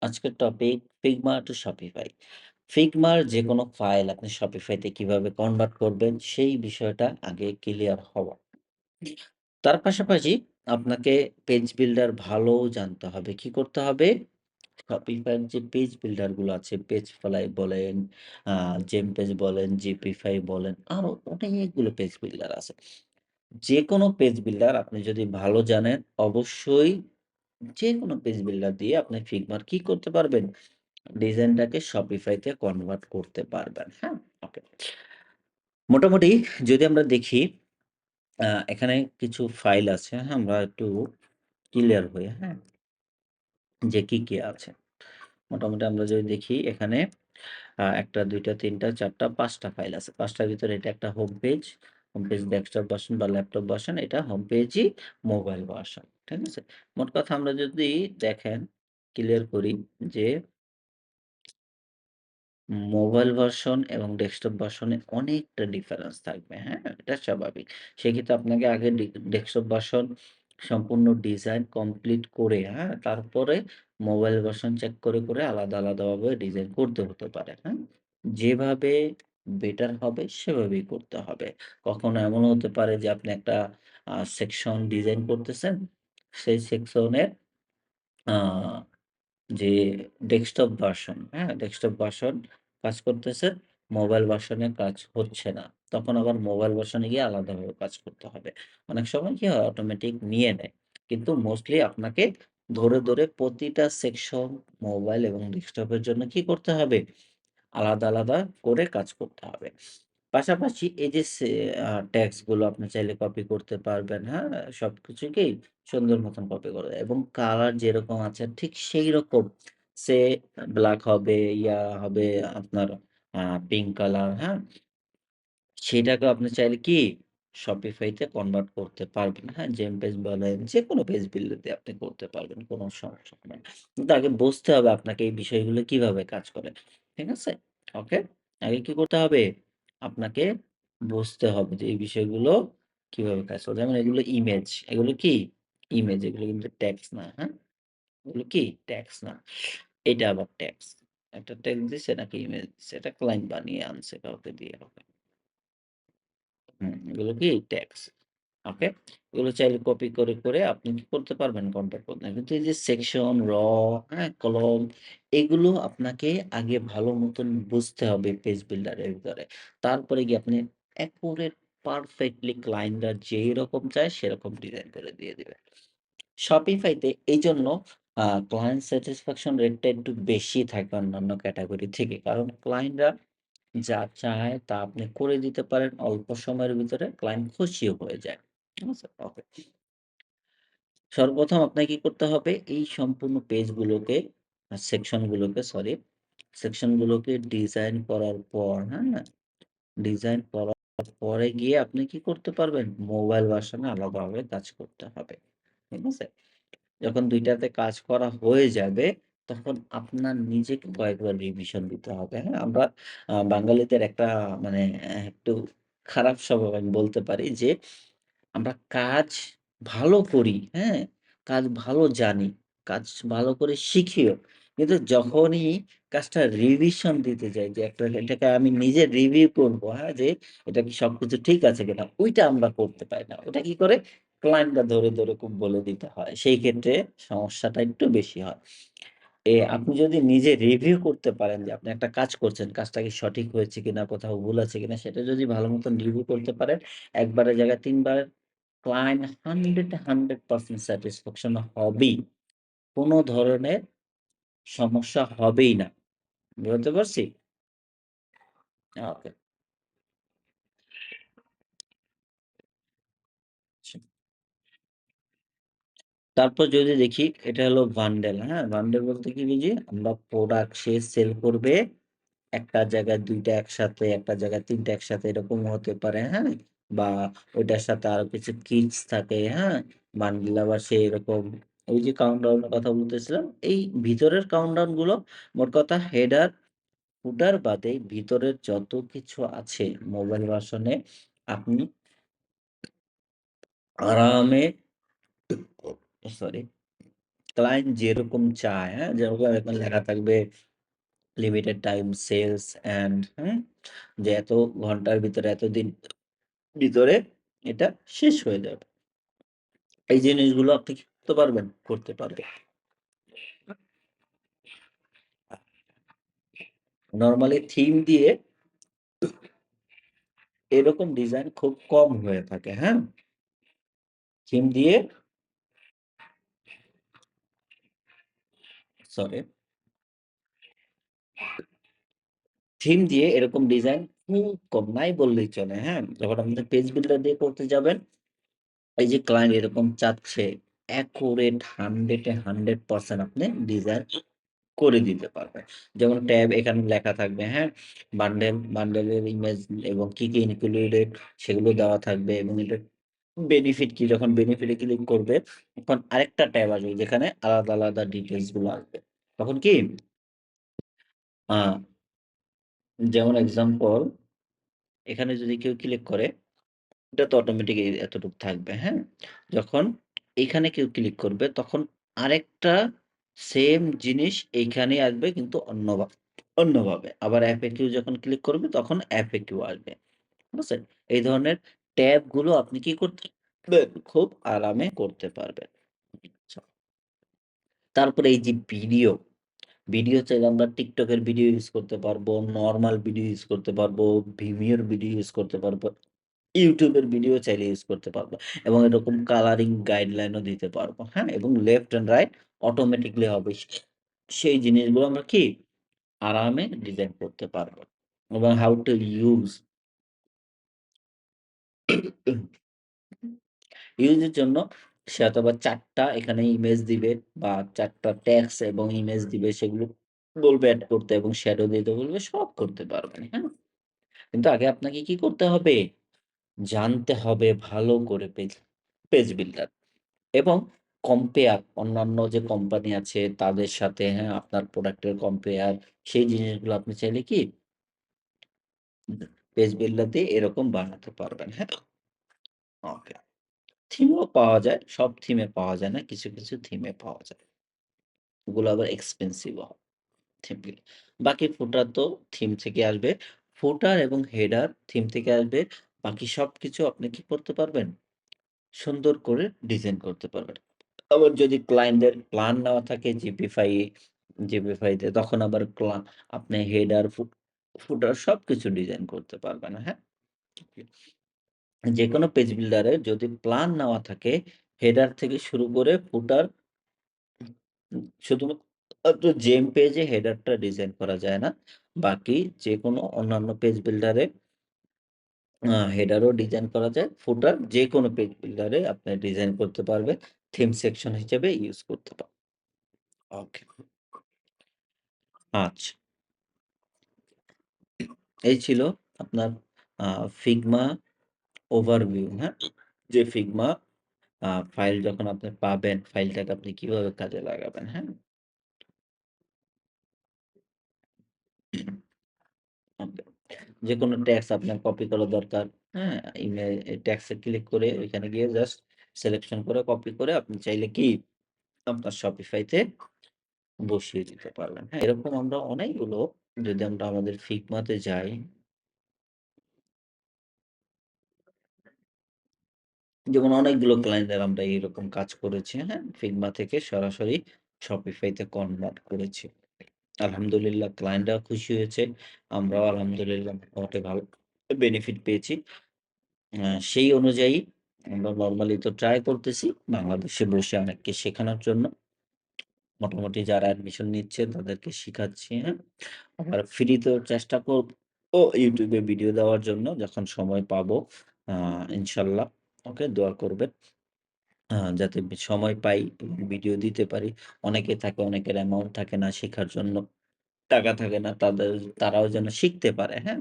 আজকের topic Figma to Shopify। Figma র যেকোনো ফাইল আপনি Shopify তে কিভাবে কনভার্ট করবেন সেই বিষয়টা আগে ক্লিয়ার হওয়া। তার পাশাপাশি আপনাকে পেজ বিল্ডার ভালোও জানতে হবে। কি করতে হবে? Shopify এর যে পেজ বিল্ডার গুলো আছে, পেজফ্লাই বলেন, আ জেমপেজ বলেন, জিপিফাই বলেন, আরো অনেকগুলো পেজ বিল্ডার আছে। যেকোনো পেজ বিল্ডার আপনি যদি ভালো জানেন, অবশ্যই যেকোনো পেজ বিল্ডার দিয়ে আপনি Figma র কি করতে পারবেন? ডিজাইনটাকে Shopify তে কনভার্ট করতে পারবেন। হ্যাঁ? ওকে। মোটামুটি যদি আমরা দেখি এখানে কিছু ফাইল আছে। হ্যাঁ? আমরা একটু ক্লিয়ার হই। হ্যাঁ? যে কি আছে। মোটামুটি আমরা যদি দেখি এখানে ১ টা ২ টা ৩ টা ৪ টা ৫ টা ফাইল আছে। ৫ টার ভিতরে এটা একটা home page. Home page desktop version বা ল্যাপটপ ভার্সন। এটা হোম পেজই মোবাইল ভার্সন। ঠিক আছে? মোট কথা আমরা যদি দেখেন ক্লিয়ার করি যে মোবাইল ভার্সন এবং ডেস্কটপ ভার্সনে অনেকটা ডিফারেন্স থাকবে, হ্যাঁ? এটা স্বাভাবিক। সেক্ষেত্রে আপনাকে আগে ডেস্কটপ ভার্সন সম্পূর্ণ ডিজাইন কমপ্লিট করে, হ্যাঁ? তারপরে মোবাইল ভার্সন চেক করে আলাদাভাবে ডিজাইন করতে হতে পারে, হ্যাঁ? যেভাবে বেটার হবে সেভাবেই করতে হবে। কখনো এমনও হতে পারে যে আপনি একটা সেকশন ডিজাইন করতেছেন, সেই সেকশনের আ যে ডেস্কটপ ভার্সন, হ্যাঁ? ডেস্কটপ ভার্সন কাজ করতেছে, মোবাইল ভার্সনে কাজ হচ্ছে না। তখন আবার মোবাইল ভার্সনে গিয়ে আলাদাভাবে কাজ করতে হবে। অনেক সময় কি হয় অটোমেটিক নিয়ে নেয়। কিন্তু মোস্টলি আপনাকে ধরে প্রতিটা সেকশন মোবাইল এবং ডেস্কটপের জন্য কি করতে হবে? আলাদা করে কাজ করতে হবে। পাশাপাশি এই যে ট্যাক্স গুলো আপনি চাইলে কপি করতে পারবেন, হ্যাঁ? সবকিছুকেই সুন্দর মতন কপি করে এবং কালার যেরকম আছে ঠিক সেইরকম সে ব্লাক হবে, হবে আপনার আ পিঙ্ক কালার, হ্যাঁ? সেটাকেও আপনি চাইলে কি Shopify তে কনভার্ট করতে পারবেন, হ্যাঁ? জেমপেজ বলেন, যেকোনো পেজ বিল্ডার দিয়ে আপনি করতে পারবেন। কোন সমস্যা হবে না। কিন্তু আগে বুঝতে হবে আপনাকে এই বিষয়গুলো কিভাবে কাজ করে। ঠিক আছে? ওকে? আগে কি করতে হবে? আপনাকে বুঝতে হবে যে এই বিষয়গুলো কিভাবে কাজ করে। যেমন এগুলো ইমেজ, এগুলো কি? ইমেজ এগুলো কিন্তু টেক্সট না, হ্যাঁ? এগুলো কি? টেক্সট না। এটা আবার টেক্সট। একটা টেক্সট দিছে নাকি ইমেজ দিছে। এটা ক্লায়েন্ট বানিয়ে আনছে কাউকে দিয়ে। ওকে। এগুলো কি ট্যাক্স। ওকে? এগুলো চাইলে কপি করে আপনি কি করতে পারবেন? কনভার্ট করতে কিন্তু এই যে সেকশন, হ্যাঁ? কলম এগুলো আপনাকে আগে ভালো মতন বুঝতে হবে পেজ বিল্ডার এর ভিতরে। তারপরে গিয়ে আপনি একুরেট পারফেক্টলি ক্লায়েন্টরা যেরকম চায় সেরকম ডিজাইন করে দিয়ে দিবেন। Shopify তে এইজন্য ক্লায়েন্ট স্যাটিসফ্যাকশন রেটটা একটু বেশি থাকে অন্যান্য ক্যাটেগরি থেকে। কারণ ক্লায়েন্টরা যা চায় তা আপনি করে দিতে পারেন অল্প সময়ের ভিতরে ক্লায়েন্ট খুশিও হয়ে যায়। ঠিক আছে? ওকে। সর্বপ্রথম আপনাকে কি করতে হবে? এই সম্পূর্ণ পেজগুলোকে সেকশন গুলোকে সরি, সেকশন গুলোকে ডিজাইন করার পর, হ্যাঁ? ডিজাইন করার পরে গিয়ে আপনি কি করতে পারবেন? মোবাইল ভার্শনে আলাদাভাবে কাজ করতে হবে। ঠিক আছে? যখন ২ টাতে কাজ করা হয়ে যাবে, তখন আপনার নিজেকে কয়েকবার রিভিশন দিতে হবে, হ্যাঁ? আমরা বাঙালিদের একটা মানে একটু খারাপ স্বভাব আমি বলতে পারি যে, আমরা কাজ ভালো করি, হ্যাঁ? কাজ ভালো জানি, কাজ ভালো করে শিখিও। কিন্তু যখনই কাজটা রিভিশন দিতে যাই যে, এটাকে আমি নিজে রিভিউ করব, হ্যাঁ? যে এটা কি সবকিছু ঠিক আছে কিনা? ওইটা আমরা করতে পারি না। ওটা কি করে? ক্লায়েন্টরা ধরে খুব বলে দিতে হয়। সেই ক্ষেত্রে সমস্যাটা একটু বেশি হয়। আপনি যদি নিজে রিভিউ করতে পারেন যে আপনি একটা কাজ করছেন, কাজটা কি সঠিক হয়েছে কিনা, কোথাও ভুল আছে কিনা সেটা যদি ভালো মতন রিভিউ করতে পারেন, একবারের জায়গায় ৩ বার ক্লায়েন্ট 100% স্যাটিসফ্যাকশন হবেই। কোন ধরনের সমস্যা হবেই না। বুঝাতে পারছি? ওকে। তারপর যদি দেখি এটা হলো বান্ডেল, হ্যাঁ? বান্ডেল বলতে কি বুঝি? আমরা প্রোডাক্ট সে সেল করবে একটা জায়গায় ২ টা একসাথে, একটা জায়গায় ৩ টা একসাথে এরকমও হতে পারে, হ্যাঁ? বা ওইটার সাথে আরো কিছু কিটস থাকে, হ্যাঁ? বান্ডিল আবার সেই এরকম ওই যে কাউন্টডাউন এর কথা বলতেছিলাম, এই ভিতরের কাউন্টডাউন গুলো মোট কথা হেডার, ফুটার বাদে ভিতরের যত কিছু আছে মোবাইল ভার্সনে আপনি আরামে সরি ক্লায়েন্ট যেরকম চায়, হ্যাঁ? যেরকম এখানে লেখা থাকবে লিমিটেড টাইম সেলস অ্যান্ড হুম? যে এত ঘন্টার ভিতরে এতদিন ভিতরে এটা শেষ হয়ে যাবে। এই জিনিসগুলো আপনি কি করতে পারবেন? করতে পারবেন। নরমালি থিম দিয়ে এরকম ডিজাইন খুব কম হয়ে থাকে, হ্যাঁ? থিম দিয়ে সরি, থিম দিয়ে এরকম ডিজাইন খুব কম, নাই বললেই চলে, হ্যাঁ? যখন আপনি পেজ বিল্ডার দিয়ে করতে যাবেন, এই যে ক্লায়েন্ট এরকম চাচ্ছে, অ্যাকুরেট 100 এ 100% আপনি ডিজাইন করে দিতে পারবেন। যেমন ট্যাব এখানে লেখা থাকবে, হ্যাঁ? বান্ডেলের ইমেজ এবং কি ইনক্লুডেড সেগুলো দেওয়া থাকবে এবং এটার বেনিফিট কি? যখন বেনিফিট এ ক্লিক করবে, তখন আরেকটা ট্যাব আসবে যেখানে আলাদা ডিটেইলস গুলো আসবে। তখন কি? আ যেমন এক্সাম্পল এখানে যদি কেউ ক্লিক করে, এটা তো অটোমেটিক এতটুক থাকবে, হ্যাঁ? যখন এইখানে কেউ ক্লিক করবে, তখন আরেকটা সেম জিনিস এইখানেই আসবে কিন্তু অন্যভাবে। আবার FAQ যখন ক্লিক করবে, তখন FAQ আসবে। ঠিক আছে? এই ধরনের ট্যাব গুলো আপনি কি করতে পারবেন? খুব আরামে করতে পারবেন। আচ্ছা। তারপরে এই যে ভিডিও চাইলে আমরা TikTok এর ভিডিও ইউজ করতে পারবো, নরমাল ভিডিও ইউজ করতে পারবো, Vimeo এর ভিডিও ইউজ করতে পারবো, YouTube এর ভিডিও চাইলে ইউজ করতে পারবো এবং এরকম কালারিং গাইডলাইন ও দিতে পারবো। হ্যাঁ? এবং লেফট অ্যান্ড রাইট অটোমেটিক্যালি হবে। সেই জিনিসগুলো আমরা কি আরামে ডিজাইন করতে পারবো। এবং হাউ টু ইউজ ইউজের জন্য সে অথবা ৪ টা এখানে ইমেজ দিবে বা ৪ টা ট্যাগস এবং ইমেজ দিবে সেগুলো বলবে এড করতে এবং শ্যাডো দিতে বলবে সব করতে পারবেন। হ্যাঁ? কিন্তু আগে আপনাকে কি করতে হবে? জানতে হবে ভালো করে পেজ বিল্ডার এবং কম্পেয়ার অন্যান্য যে কোম্পানি আছে তাদের সাথে, হ্যাঁ? আপনার প্রোডাক্টের কম্পেয়ার সেই জিনিসগুলো আপনি চাইলে কি পেজ বিল্ডার দিয়ে এরকম বানাতে পারবেন। হ্যাঁ? ওকে। থিমও পাওয়া যায়। সব থিমে পাওয়া যায় না। কিছু থিমে পাওয়া যায়। ওগুলো আবার এক্সপেনসিভ ও হয় থিমগুলো। বাকি ফুটার তো থিম থেকে আসবে। ফুটার এবং হেডার থিম থেকে আসবে। বাকি সবকিছু আপনি কি করতে পারবেন? সুন্দর করে ডিজাইন করতে পারবেন। আবার যদি ক্লায়েন্টদের প্ল্যান নেওয়া থাকে জিপিএফআই তে তখন আবার আপনি হেডার, ফুটার সবকিছু ডিজাইন করতে পারবেন। হ্যাঁ? যেকোনো পেজ বিল্ডার এর যদি প্ল্যান নেওয়া থাকে হেডার থেকে শুরু করে ফুটার শুধুমাত্র জেম পেজে হেডারটা ডিজাইন করা যায় না। বাকি যেকোনো অন্যান্য পেজ বিল্ডারে হেডারও ডিজাইন করা যায়। ফুটার যেকোনো পেজ বিল্ডারে আপনি ডিজাইন করতে পারবেন। থিম সেকশন হিসেবে ইউজ করতে ওকে। আচ্ছা। এই ছিল আপনার আ Figma ওভারভিউ, হ্যাঁ? যে Figma ফাইল যখন আপনি পাবেন, ফাইলটাকে আপনি কিভাবে কাজে লাগাবেন, হ্যাঁ? ওকে। যেকোনো ট্যাক্স আপনার কপি করা দরকার, হ্যাঁ? ট্যাক্সে ক্লিক করে ওইখানে গিয়ে জাস্ট সিলেকশন করে কপি করে আপনি চাইলে কি আপনার Shopify তে বসিয়ে দিতে পারবেন, হ্যাঁ? এরকম আমরা অনেকগুলো যদি আমরা আমাদের Figma তে যাই যেমন অনেকগুলো ক্লায়েন্টের আমরা এইরকম কাজ করেছি, হ্যাঁ? Figma থেকে সরাসরি Shopify তে কনভার্ট করেছি। আলহামদুলিল্লাহ ক্লায়েন্টরাও খুশি হয়েছে। আমরাও আলহামদুলিল্লাহ মোটামুটি ভালো বেনিফিট পেয়েছি। সেই অনুযায়ী আমরা নরমালি তো ট্রাই করতেছি বাংলাদেশে বসে অনেককে শেখানোর জন্য। মোটামুটি যারা অ্যাডমিশন নিচ্ছে তাদেরকে শিখাচ্ছি, হ্যাঁ? আবার ফ্রিতেও চেষ্টা করব YouTube এ ভিডিও দেওয়ার জন্য যখন সময় পাবো। আ ইনশাআল্লাহ। ওকে দোয়া করবেন। যাতে সময় পাই এবং ভিডিও দিতে পারি। অনেকে থাকে, অনেকের অ্যামাউন্ট থাকে না শেখার জন্য। টাকা থাকে না। তারাও যেন শিখতে পারে, হ্যাঁ?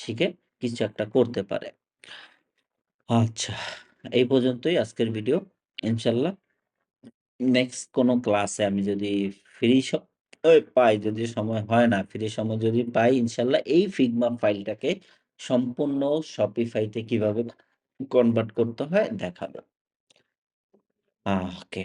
শিখে কিছু একটা করতে পারে। আচ্ছা, এই পর্যন্তই আজকের ভিডিও। ইনশাআল্লাহ নেক্সট কোনো ক্লাসে আমি যদি ফ্রি স পাই, যদি সময় হয় না, ফ্রি সময় যদি পাই ইনশাআল্লাহ এই Figma ফাইলটাকে সম্পূর্ণ Shopify তে কিভাবে কনভার্ট করতে হয় দেখাবো। ওকে।